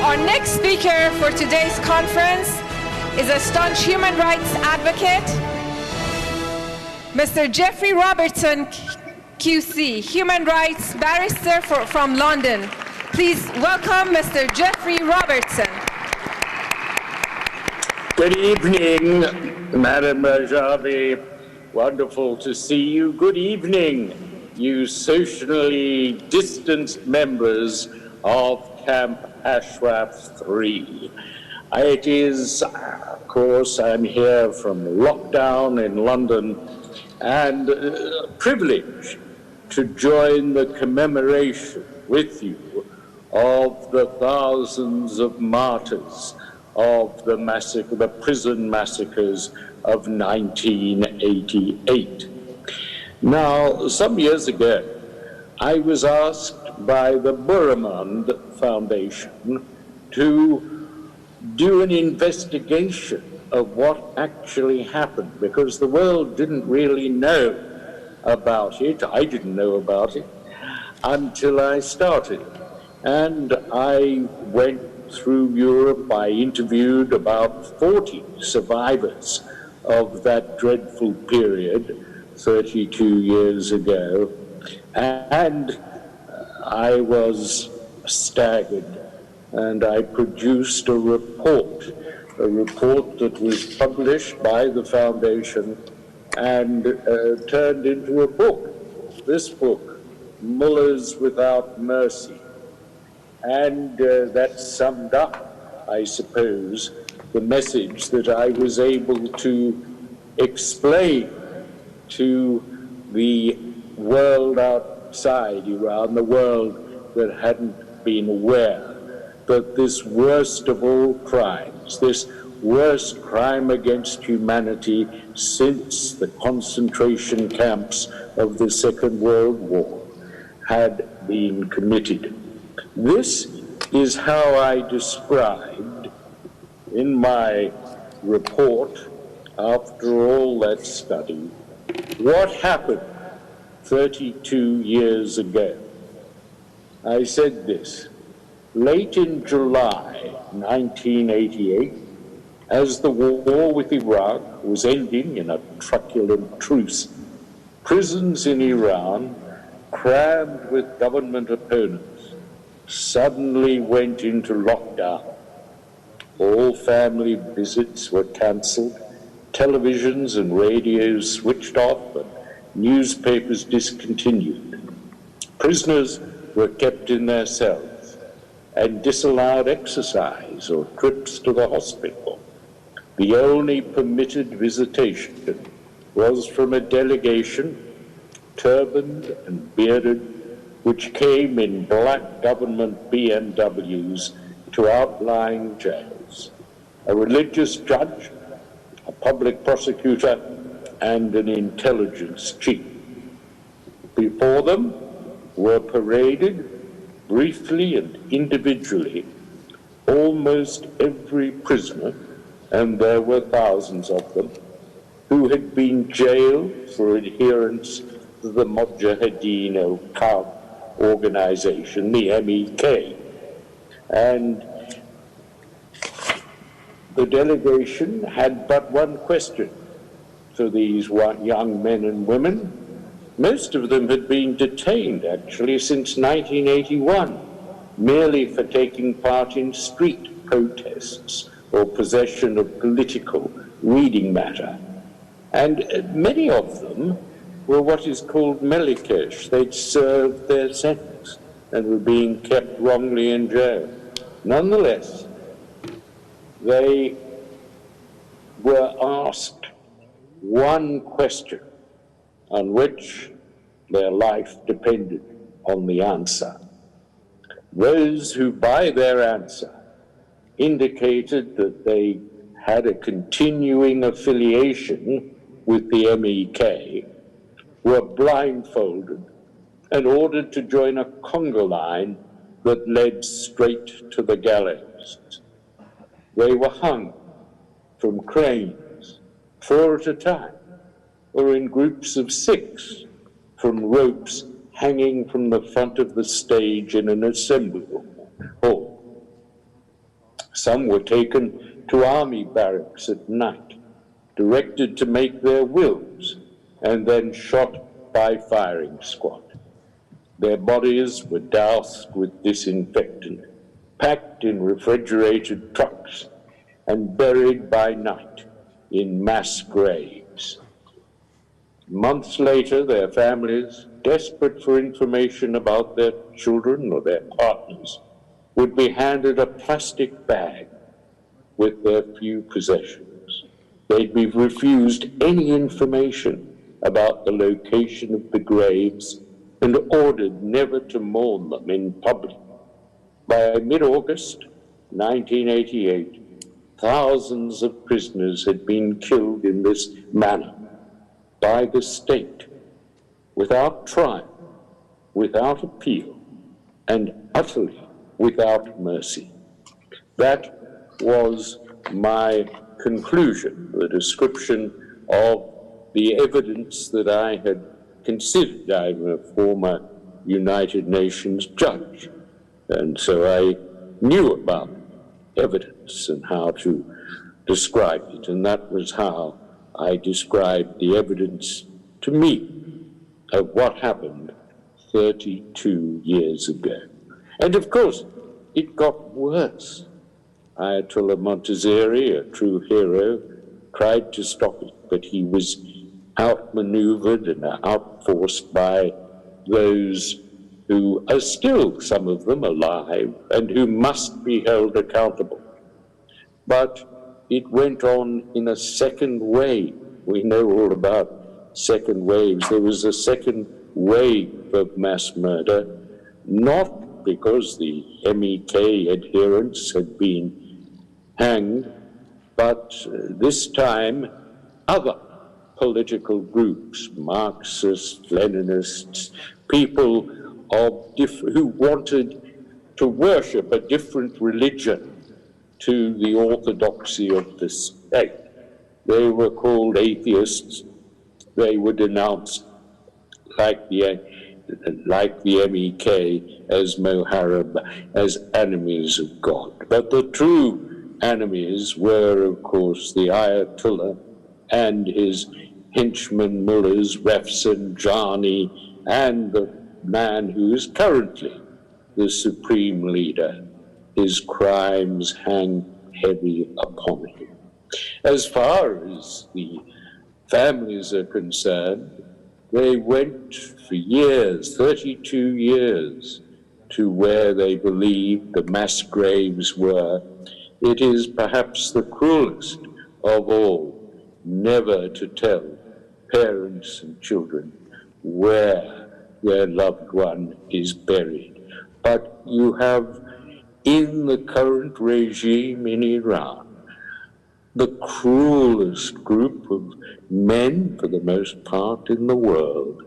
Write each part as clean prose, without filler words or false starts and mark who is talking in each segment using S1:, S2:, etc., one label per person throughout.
S1: Our next speaker for today's conference is a staunch human rights advocate, Mr. Geoffry Robertson QC, human rights barrister from London. Please welcome Mr. Geoffry Robertson.
S2: Good evening, Madam Rajavi. Wonderful to see you. Good evening, you socially distanced members of Camp Ashraf 3. It is, of course, I'm here from lockdown in London, and privileged to join the commemoration with you of the thousands of martyrs of the massacre, the prison massacres of 1988. Now, some years ago, I was asked by the Burramund Foundation to do an investigation of what actually happened, because the world didn't really know about it. I didn't know about it until I started. And I went through Europe. I interviewed about 40 survivors of that dreadful period 32 years ago, and I was staggered, and I produced a report that was published by the foundation and turned into a book. This book, Mullahs Without Mercy. And that summed up, I suppose, the message that I was able to explain to the world outside Iran, the world that hadn't been aware that this worst of all crimes, this worst crime against humanity since the concentration camps of the Second World War, had been committed. This is how I described in my report, after all that study, what happened 32 years ago. I said this: late in July 1988, as the war with Iraq was ending in a truculent truce, prisons in Iran, crammed with government opponents, suddenly went into lockdown. All family visits were cancelled, televisions and radios switched off, and newspapers discontinued. Prisoners were kept in their cells and disallowed exercise or trips to the hospital. The only permitted visitation was from a delegation, turbaned and bearded, which came in black government BMWs to outlying jails. A religious judge, a public prosecutor, and an intelligence chief. Before them were paraded, briefly and individually, almost every prisoner, and there were thousands of them, who had been jailed for adherence to the Mujahideen al-Qaeda organization, the MEK. And the delegation had but one question for these young men and women. Most of them had been detained, actually, since 1981, merely for taking part in street protests or possession of political reading matter. And many of them were what is called melikesh. They'd served their sentence and were being kept wrongly in jail. Nonetheless, they were asked one question on which their life depended on the answer. Those who, by their answer, indicated that they had a continuing affiliation with the MEK were blindfolded and ordered to join a conga line that led straight to the gallows. They were hung from cranes, 4 at a time, or in groups of 6 from ropes hanging from the front of the stage in an assembly hall. Some were taken to army barracks at night, directed to make their wills, and then shot by firing squad. Their bodies were doused with disinfectant, packed in refrigerated trucks, and buried by night in mass graves. Months later, their families, desperate for information about their children or their partners, would be handed a plastic bag with their few possessions. They'd be refused any information about the location of the graves and ordered never to mourn them in public. By mid-August 1988, thousands of prisoners had been killed in this manner by the state, without trial, without appeal, and utterly without mercy. That was my conclusion, the description of the evidence that I had considered. I'm a former United Nations judge, and so I knew about evidence and how to describe it, and that was how I described the evidence to me of what happened 32 years ago. And of course, it got worse. Ayatollah Montazeri, a true hero, tried to stop it, but he was outmaneuvered and outforced by those who are still, some of them, alive, and who must be held accountable. But it went on in a second wave. We know all about second waves. There was a second wave of mass murder, not because the MEK adherents had been hanged, but this time other political groups, Marxists, Leninists, people who wanted to worship a different religion to the orthodoxy of the state. They were called atheists. They were denounced like the MEK as Moharib, as enemies of God. But the true enemies were, of course, the Ayatollah and his henchmen, mullahs, Rafsanjani, and the man who is currently the supreme leader. His crimes hang heavy upon him. As far as the families are concerned, they went for years, 32 years, to where they believed the mass graves were. It is perhaps the cruelest of all, never to tell parents and children where their loved one is buried. But you have, in the current regime in Iran, the cruelest group of men, for the most part, in the world,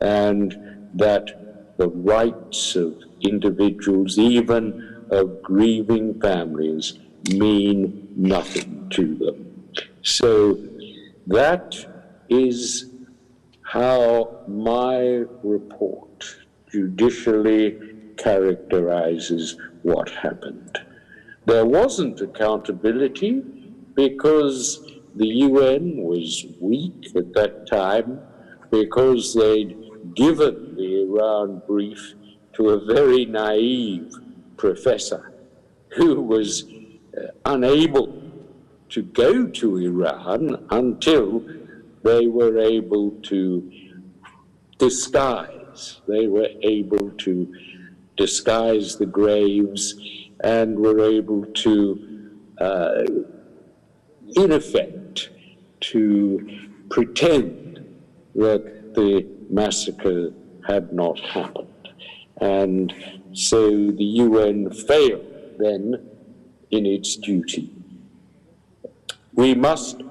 S2: and that the rights of individuals, even of grieving families, mean nothing to them. So that is how my report judicially characterizes what happened. There wasn't accountability because the UN was weak at that time, because they'd given the Iran brief to a very naive professor who was unable to go to Iran until they were able to disguise. They were able to disguise the graves and were able to, in effect, to pretend that the massacre had not happened. And so the UN failed then in its duty. We must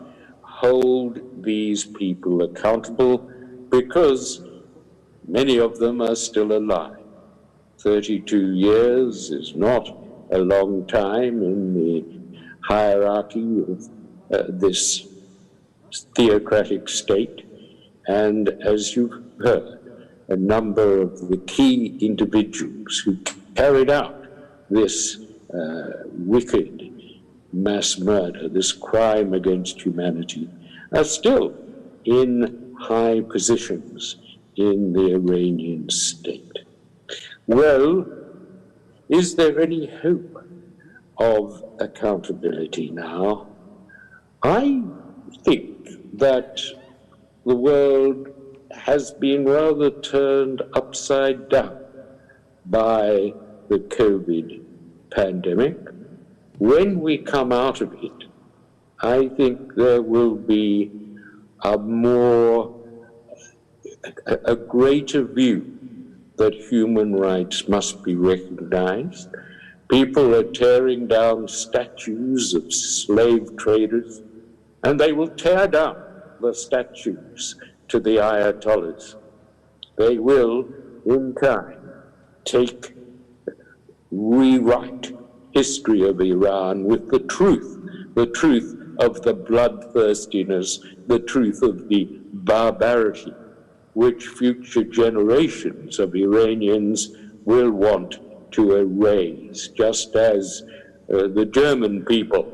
S2: hold these people accountable because many of them are still alive. 32 years is not a long time in the hierarchy of this theocratic state. And as you've heard, a number of the key individuals who carried out this wicked mass murder, this crime against humanity, are still in high positions in the Iranian state. Well, is there any hope of accountability now? I think that the world has been rather turned upside down by the COVID pandemic. When we come out of it, I think there will be a greater view that human rights must be recognized. People are tearing down statues of slave traders, and they will tear down the statues to the Ayatollahs. They will, in time, rewrite history of Iran with the truth of the bloodthirstiness, the truth of the barbarity, which future generations of Iranians will want to erase, just as the German people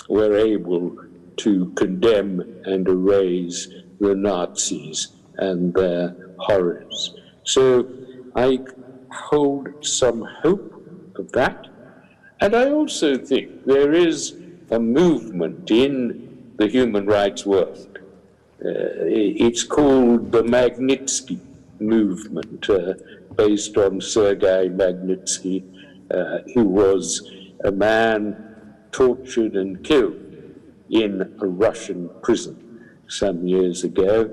S2: were able to condemn and erase the Nazis and their horrors. So I hold some hope of that. And I also think there is a movement in the human rights world. It's called the Magnitsky movement, based on Sergei Magnitsky, who was a man tortured and killed in a Russian prison some years ago.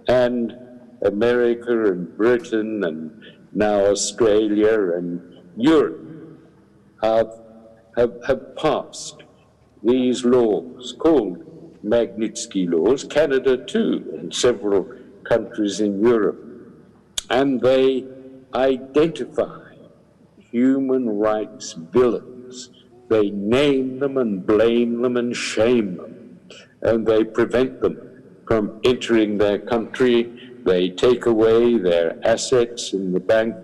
S2: And America and Britain and now Australia and Europe have passed these laws called Magnitsky laws, Canada too, and several countries in Europe. And they identify human rights villains. They name them and blame them and shame them. And they prevent them from entering their country. They take away their assets in the bank.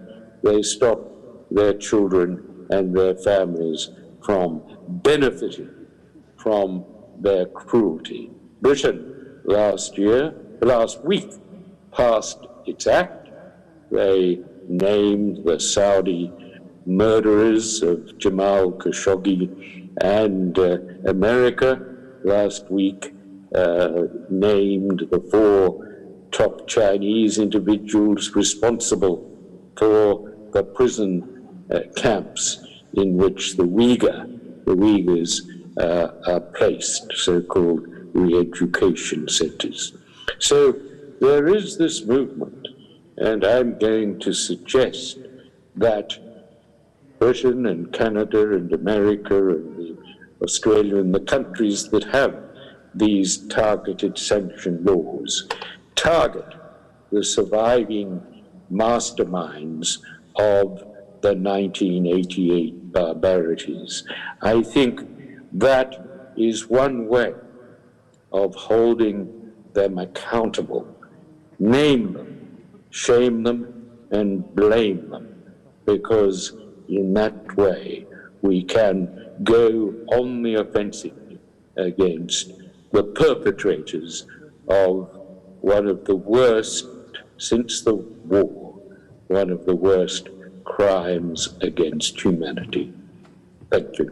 S2: They stop their children and their families from benefiting from their cruelty. Britain last week, passed its act. They named the Saudi murderers of Jamal Khashoggi, and America last week named the 4 top Chinese individuals responsible for the prison camps in which the Uyghurs are placed, so-called re-education centers. So there is this movement, and I'm going to suggest that Britain and Canada and America and Australia and the countries that have these targeted sanction laws target the surviving masterminds of the 1988 barbarities. I think that is one way of holding them accountable. Name them, shame them, and blame them, because in that way we can go on the offensive against the perpetrators of one of the worst, since the war, one of the worst crimes against humanity. Thank you.